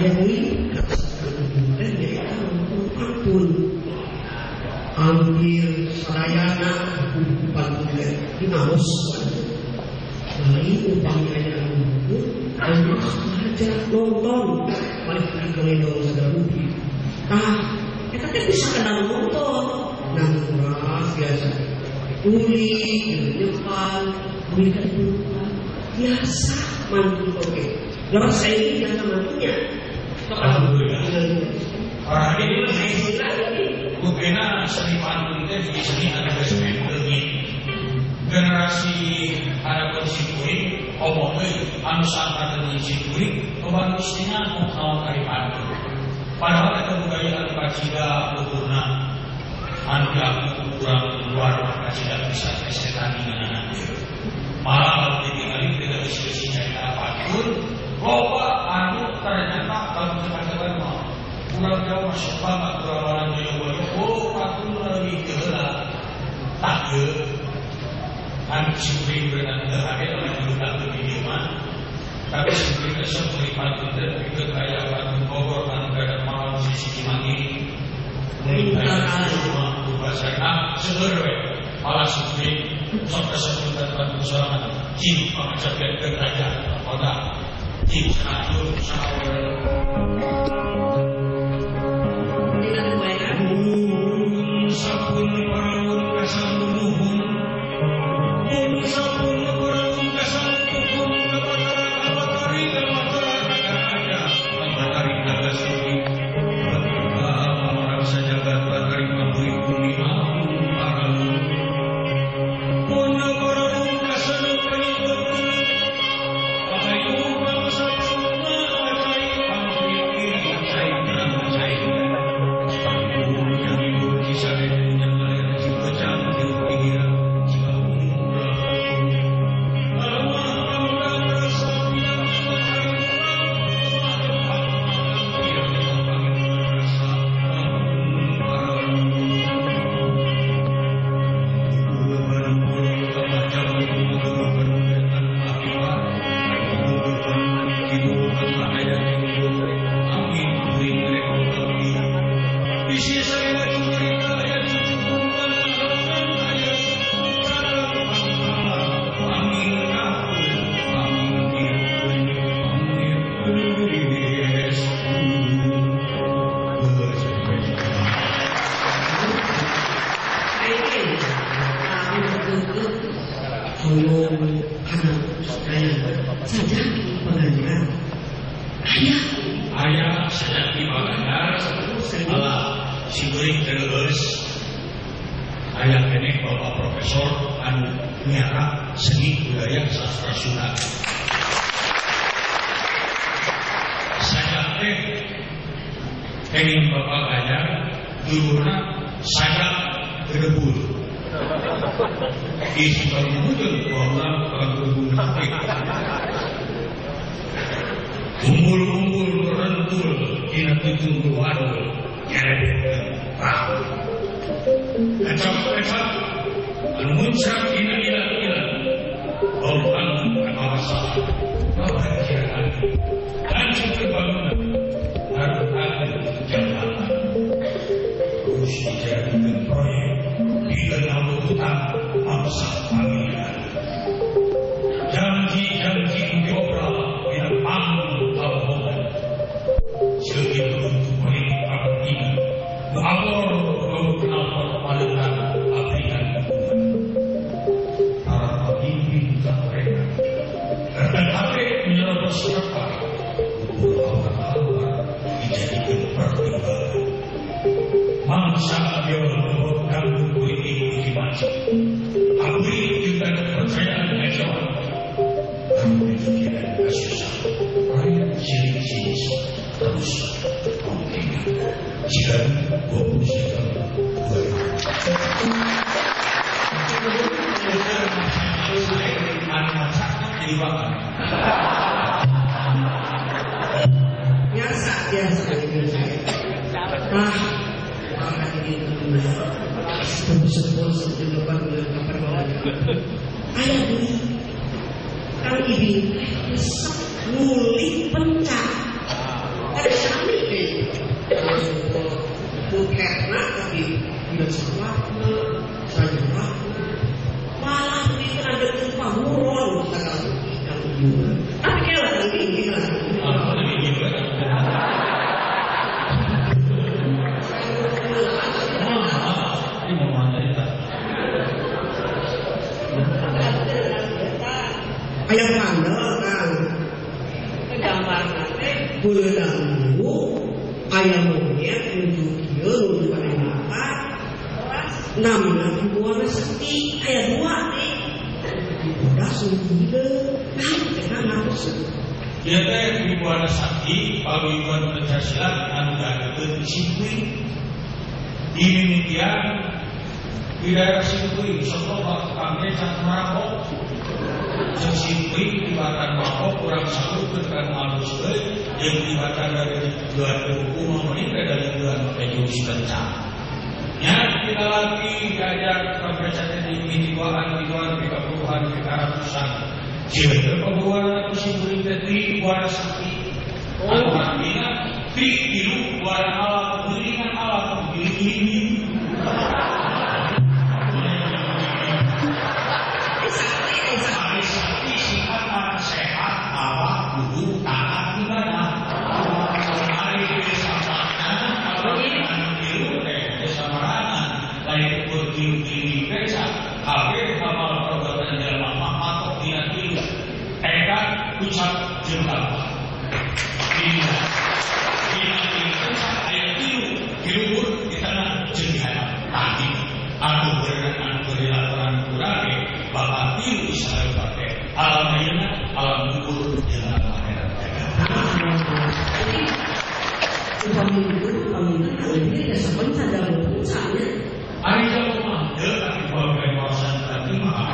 ini dan jadi ampun hampir sarayana bukan di ngawas lain upamanya yang dan sengaja nonton paling dikeliling segala rugi kita kan bisa kenal nonton nang biasa uli nyepan berikan buka biasa mantu oke gak saya ini biasa mantunya alhamdulillah orang ini bukena seni pantun itu di seni ada lebih generasi ada konstitusi omongnya anu sangat dengan konstitusi kebantusnya kawan kali pantun padahal ada budaya kacida beturna anu aku kurang luar kacida bisa kesetan dengan anak malah ditinggalin dengan diskusi cerita apapun loba anu ternyata kalau katakan mau kurang jauh masuk banget kurawalan jauh aku lebih gelap tak kan simpulin berenang terhadap orang yang tak beriman tapi simpulin kesel melipat dan ikut kaya batu Bogor dan ada malam sisi Cimandi melihat rumah berbahasa seluruh malah simpulin sampai sebelum batu sorangan cip mengajarkan ke raja pada cip satu sahur sabun parun kasar nuhun sabun parun kasar nuhun kabatari ada kabatari naga suci orang saja kabatari mabui kuni amun paralu pun parun kasar nuhun kayu bangsa semua cai pamri kiri cai berang cai ayah sedang di Bagandar Allah simbolik terus ayah kenek bapak profesor anu nyara seni budaya sastra Sunda saya kenek bapak Ganjar dulurna saya gerebul isi kalmudul orang gerebul umbul-umbul rentul tina tutungguan nyeret tahu kacau-kacau anu muncak ina ilang-ilang orang kawasa kebahagiaan dan kebangunan harus jabatan terus dijadikan proyek di dalam hutang bangsa pamilihan janji-janji diobrol tidak mampu tahuan segitu untuk meningkat ini muawar kenapa palukan aplikan dukungan para pemimpin tak mereka tetapi menyerobos serta awal-awal dijadikan pertimbangan mangsa dia membuatkan politik ultimasi abri juga kepercayaan nasional kamu pikiran susah rakyat sirik-sirik terus mungkin jika 20 juta biasa akan ini sebut-sebut seperti lepas bulan kapan ayah ini kan ini nguli pencak kan Buketna tapi tidak sewakna, sayangna, malah itu ada tumpah muron kita kalau yang juga. Tapi kalau lagi ini lah. Ayam kandel kan, kegambar nanti berenang dulu, ayam monyet menuju kia, menuju pada mata, namanya dibuang sakti, ayam dua nih, udah suruh gila, kita harus. Dia teh dibuang sakti, paguyuban Pancasila, anu gaduh disiplin, demikian di daerah Simpui, Sokobak, Kampecan, Marabok. Simpui dibatan mabok kurang satu kan halus yang dibatan dari tujuan hukum meninggal dari tujuan jurus kencang. Ya kita lagi diajar Kampecan di diwaan di Kapuluhan di Karatusan. Jadi pembuatan Simpui tadi buat sakit. Artinya hidup buat alam berikan alam ini. Sehat, awak, kudu, taat, ibadah. Hari ini sampahnya, kalau kita biru, samarangan, lain berkiru-kiru becak, habis amal perbuatan jalan matok dia tiru, ekat ucap jengkal. Ini becak ayat tiru di tanah jengkal. Tadi, aku berilaporan kurang, bapak tiru Israel pakai. Alam ayana, alam ukur dengan akhirat. Pemimpin ini ada sebentar dalam puncaknya. Hari jauh mah, tapi kalau kawasan tadi mah.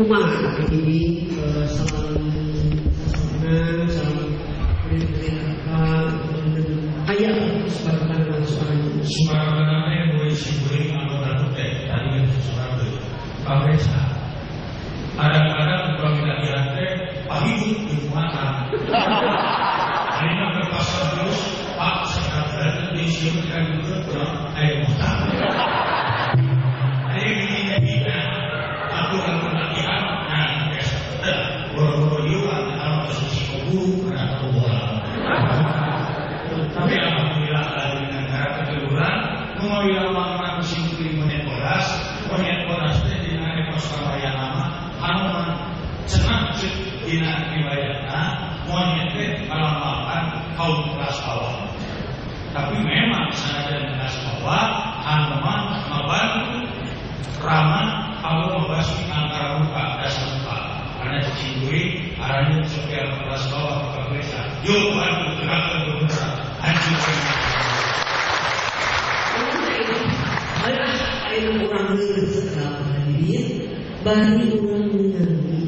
kumaha ini salam senang, salam beri-beri ayat sebagaimana suaranya. Suara yang boleh sibuk anggota teh tadi yang suara Pak kadang-kadang kalau kita lihat pagi di rumah ini nak pasal terus Pak sekarang di sini kan kurang air mata. Ini kita aku kalau latihan nah boro-boro juga kalau suci kubu atau bola. Tapi alhamdulillah dengan cara keteluran mengambil makna musim monyet bolas dengan ekos karya nama hanuman senang dina riwayatna monyet teh melambangkan kaum kelas bawah. Tapi memang sanajan kelas bawah hanuman membantu Rama Allah membasmi antara muka dasar muka karena dicintui arahnya supaya kelas bawah kebiasa yuk bantu gerakan bergerak hancurkan ayo orang setelah hadirin bagi orang mengerti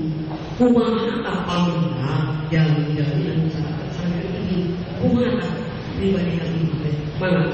kumaha apabila yang menjadi masyarakat sangat ini kumaha pribadi yang ini mana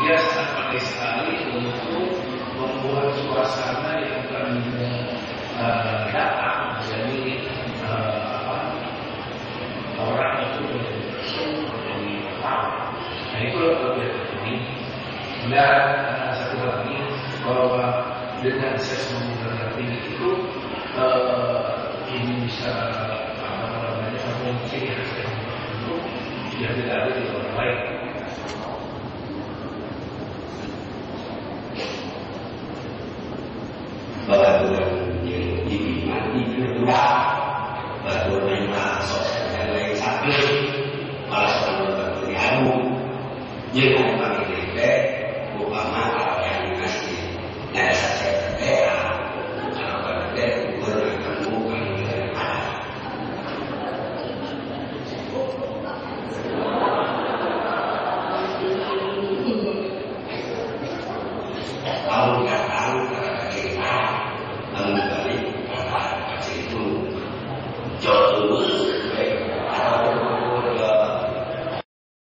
dia sangat pakai sekali untuk membuat suasana yang datang jadi orang itu menjadi tahu. Nah itu lebih penting. Dan satu lagi bahwa dengan assessment yang tinggi itu ini bisa mungkin yang tidak ada di orang lain. Batuan yang dimati juga batuan yang masuk dan lain sakit malah selalu batu diharu yang pakai dede upama kalau yang ngasih ada saja berbeda kalau berbeda ukur akan bukan ada tahu nggak tahu kita namun